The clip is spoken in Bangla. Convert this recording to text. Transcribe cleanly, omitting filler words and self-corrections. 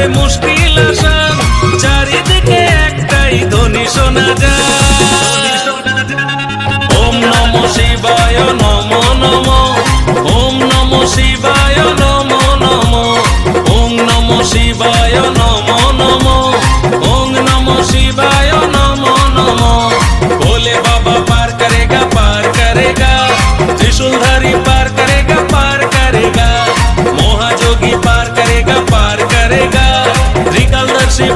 যাবে মুশকিল আসান, চারিদিকে একটাই ধ্বনি শোনা যায়। ওম নমঃ শিবায় নমো নমো, ওম নমঃ শিবায় নমো নমো, ওম নমঃ শিবায় নমো নমো, ওম নমঃ শিবায় নমো নমো। भोले बाबा पार करेगा, त्रिशूलधारी पार करेगा, महाजोगी पार करेगा, त्रिकालदर्शी